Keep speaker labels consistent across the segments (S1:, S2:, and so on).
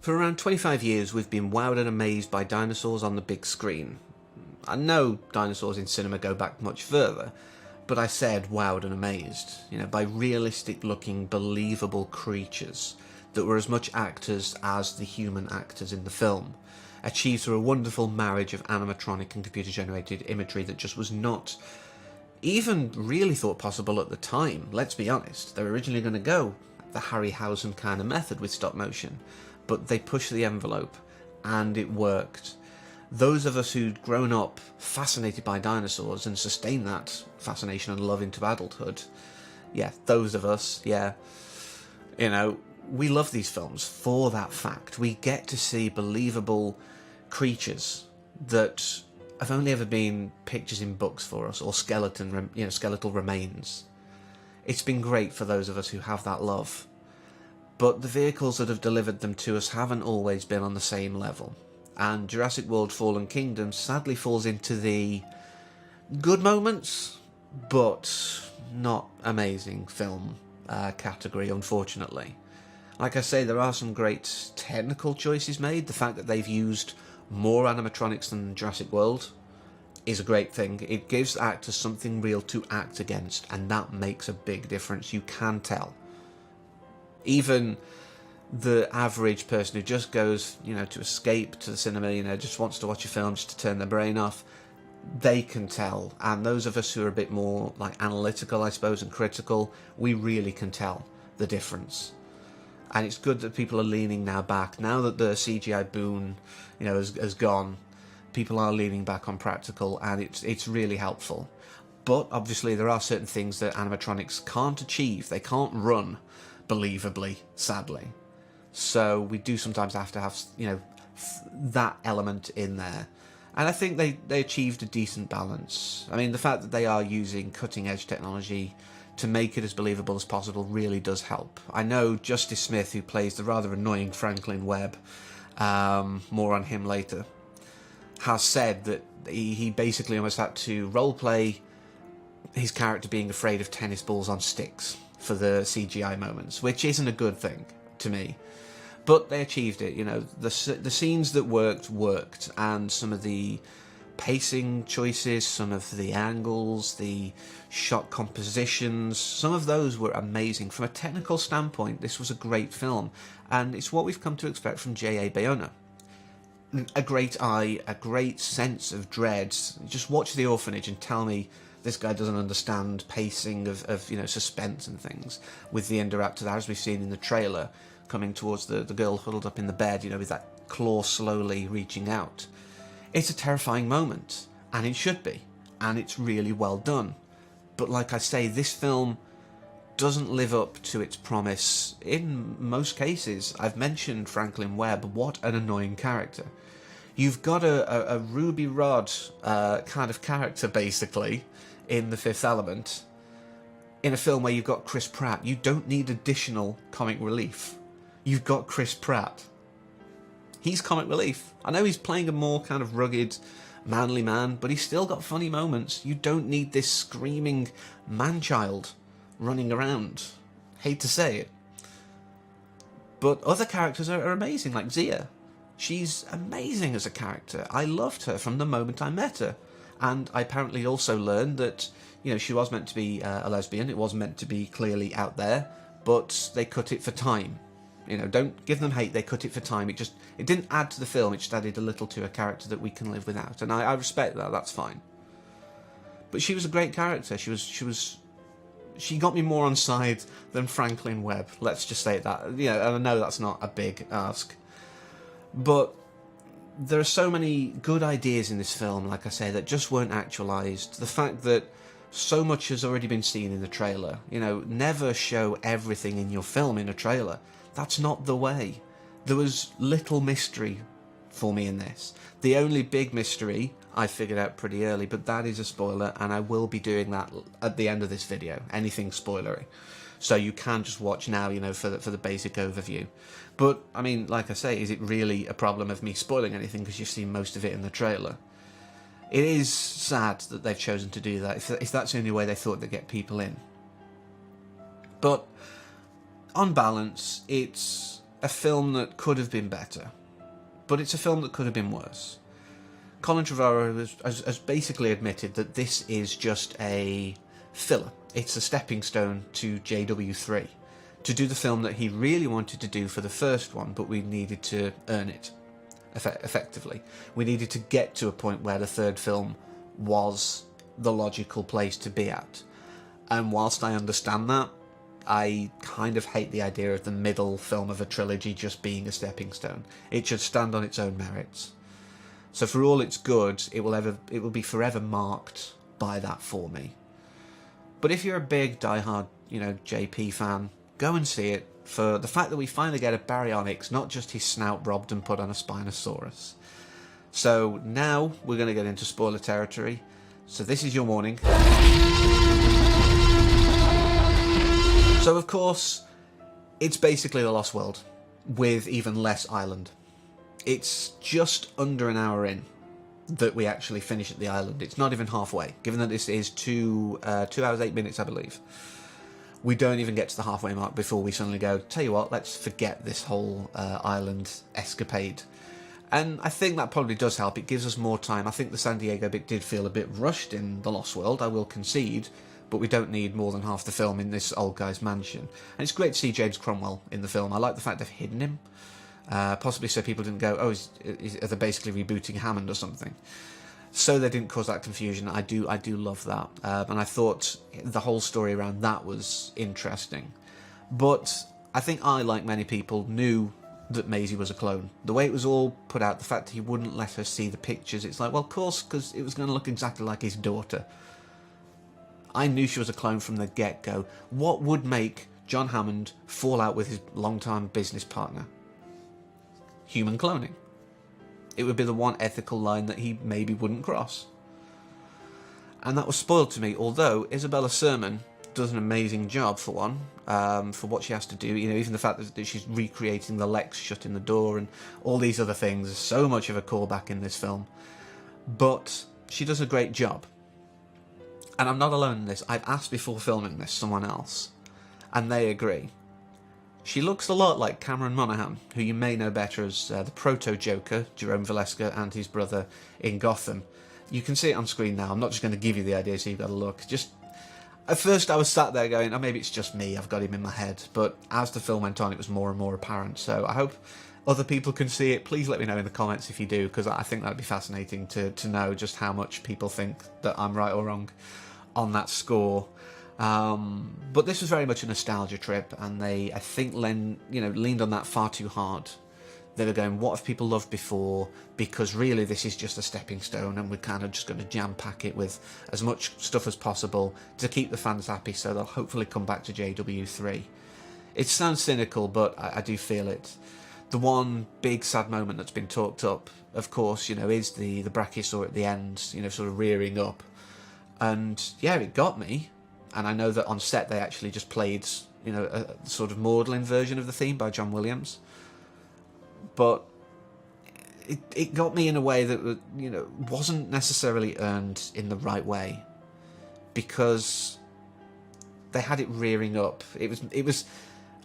S1: For around 25 years, we've been wowed and amazed by dinosaurs on the big screen. I know dinosaurs in cinema go back much further, but I said wowed and amazed, by realistic-looking, believable creatures that were as much actors as the human actors in the film, achieved through a wonderful marriage of animatronic and computer-generated imagery that just was not even really thought possible at the time. Let's be honest, they were originally going to go the Harryhausen kind of method with stop motion, but they pushed the envelope and it worked. Those of us who'd grown up fascinated by dinosaurs and sustained that fascination and love into adulthood, those of us, we love these films for that fact. We get to see believable creatures that have only ever been pictures in books for us, or skeletal remains. It's been great for those of us who have that love. But the vehicles that have delivered them to us haven't always been on the same level. And Jurassic World Fallen Kingdom sadly falls into the good moments, but not amazing film category, unfortunately. Like I say, there are some great technical choices made. The fact that they've used more animatronics than Jurassic World is a great thing. It gives actors something real to act against, and that makes a big difference. You can tell. Even the average person who just goes, to escape to the cinema, just wants to watch a film just to turn their brain off, they can tell. And those of us who are a bit more analytical, I suppose, and critical, we really can tell the difference. And it's good that people are leaning now back. Now that the CGI boom, has gone, people are leaning back on practical, and it's really helpful. But obviously there are certain things that animatronics can't achieve. They can't run believably, sadly. So we do sometimes have to have, that element in there. And I think they achieved a decent balance. I mean, the fact that they are using cutting-edge technology to make it as believable as possible really does help. I know Justice Smith, who plays the rather annoying Franklin Webb, more on him later, has said that he basically almost had to roleplay his character being afraid of tennis balls on sticks for the CGI moments, which isn't a good thing to me. But they achieved it, the scenes that worked, and some of the pacing choices, some of the angles, the shot compositions, some of those were amazing. From a technical standpoint, this was a great film, and it's what we've come to expect from J.A. Bayona. A great eye, a great sense of dread. Just watch The Orphanage and tell me this guy doesn't understand pacing of suspense and things, with the ender act to that, as we've seen in the trailer, coming towards the girl huddled up in the bed, with that claw slowly reaching out. It's a terrifying moment, and it should be, and it's really well done. But like I say, this film doesn't live up to its promise in most cases. I've mentioned Franklin Webb. What an annoying character. You've got a Ruby Rod kind of character, basically, in The Fifth Element, in a film where you've got Chris Pratt. You don't need additional comic relief. You've got Chris Pratt. He's comic relief. I know he's playing a more kind of rugged, manly man, but he's still got funny moments. You don't need this screaming man-child running around. Hate to say it. But other characters are amazing, like Zia. She's amazing as a character. I loved her from the moment I met her. And I apparently also learned that, she was meant to be a lesbian. It was meant to be clearly out there, but they cut it for time. Don't give them hate, they cut it for time. It didn't add to the film, it just added a little to a character that we can live without. And I respect that, that's fine. But she was a great character. She got me more on side than Franklin Webb. Let's just say that. And I know that's not a big ask. But there are so many good ideas in this film, like I say, that just weren't actualised. The fact that so much has already been seen in the trailer. Never show everything in your film in a trailer. That's not the way. There was little mystery for me in this. The only big mystery I figured out pretty early, but that is a spoiler, and I will be doing that at the end of this video. Anything spoilery. So you can just watch now, for the basic overview. But, I mean, like I say, is it really a problem of me spoiling anything because you've seen most of it in the trailer? It is sad that they've chosen to do that, if that's the only way they thought they'd get people in. But on balance, it's a film that could have been better, but it's a film that could have been worse. Colin Trevorrow has basically admitted that this is just a filler. It's a stepping stone to JW3, to do the film that he really wanted to do for the first one, but we needed to earn it, effectively. We needed to get to a point where the third film was the logical place to be at. And whilst I understand that, I kind of hate the idea of the middle film of a trilogy just being a stepping stone. It should stand on its own merits. So for all its good, it will be forever marked by that for me. But if you're a big diehard, JP fan, go and see it for the fact that we finally get a baryonyx, not just his snout robbed and put on a Spinosaurus. So now we're going to get into spoiler territory. So this is your warning. So of course, it's basically The Lost World, with even less island. It's just under an hour in that we actually finish at the island. It's not even halfway, given that this is 2 hours 8 minutes, I believe. We don't even get to the halfway mark before we suddenly go, tell you what, let's forget this whole island escapade. And I think that probably does help. It gives us more time. I think the San Diego bit did feel a bit rushed in The Lost World, I will concede, but we don't need more than half the film in this old guy's mansion. And it's great to see James Cromwell in the film. I like the fact they've hidden him, possibly so people didn't go, oh, are they basically rebooting Hammond or something? So they didn't cause that confusion. I do love that. And I thought the whole story around that was interesting. But I think I, like many people, knew that Maisie was a clone. The way it was all put out, the fact that he wouldn't let her see the pictures, it's like, well, of course, because it was going to look exactly like his daughter. I knew she was a clone from the get-go. What would make John Hammond fall out with his long-time business partner? Human cloning. It would be the one ethical line that he maybe wouldn't cross. And that was spoiled to me, although Isabella Sermon does an amazing job, for one, for what she has to do. Even the fact that she's recreating the Lex shutting the door and all these other things. There's so much of a callback in this film. But she does a great job. And I'm not alone in this. I've asked before filming this someone else, and they agree. She looks a lot like Cameron Monaghan, who you may know better as the proto-Joker, Jerome Valeska, and his brother in Gotham. You can see it on screen now. I'm not just going to give you the idea, so you've got to look. Just at first I was sat there going, oh, maybe it's just me, I've got him in my head. But as the film went on, it was more and more apparent. So I hope other people can see it. Please let me know in the comments if you do, because I think that would be fascinating to know just how much people think that I'm right or wrong on that score. But this was very much a nostalgia trip, and they, I think, leaned on that far too hard. They were going, what have people loved before? Because really this is just a stepping stone, and we're kind of just going to jam pack it with as much stuff as possible to keep the fans happy, so they'll hopefully come back to JW3. It sounds cynical, but I do feel it. The one big sad moment that's been talked up, of course, is the Brachiosaur at the end, sort of rearing up. And yeah, it got me. And I know that on set they actually just played, a sort of maudlin version of the theme by John Williams. But it got me in a way that, wasn't necessarily earned in the right way. Because they had it rearing up. It was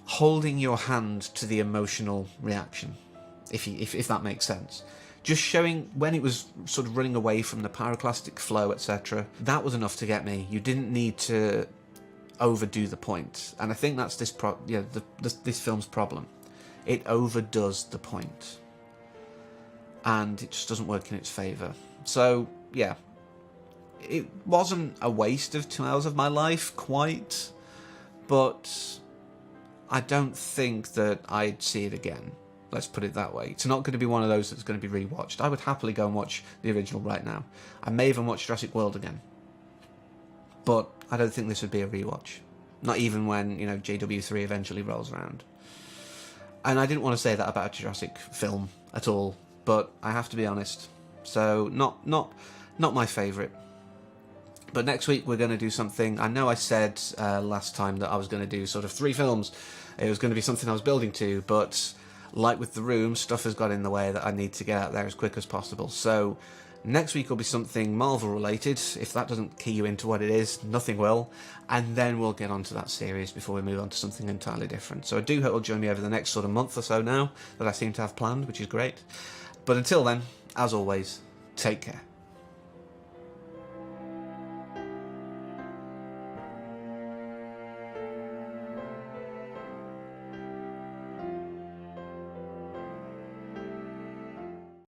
S1: holding your hand to the emotional reaction, if that makes sense. Just showing when it was sort of running away from the pyroclastic flow, etc. That was enough to get me. You didn't need to overdo the point, and I think that's this film's problem. It overdoes the point, and it just doesn't work in its favour. So yeah, it wasn't a waste of 2 hours of my life, quite, but I don't think that I'd see it again. Let's put it that way. It's not going to be one of those that's going to be rewatched. I would happily go and watch the original right now. I may even watch Jurassic World again. But I don't think this would be a rewatch. Not even when, JW3 eventually rolls around. And I didn't want to say that about a Jurassic film at all, but I have to be honest. So, not my favourite. But next week we're going to do something. I know I said last time that I was going to do sort of 3 films. It was going to be something I was building to, but like with The Room, stuff has got in the way that I need to get out there as quick as possible. So Next week will be something Marvel related. If that doesn't key you into what it is, nothing will. And then we'll get on to that series before we move on to something entirely different. So I do hope you'll join me over the next sort of month or so now that I seem to have planned, which is great. But until then, as always, take care.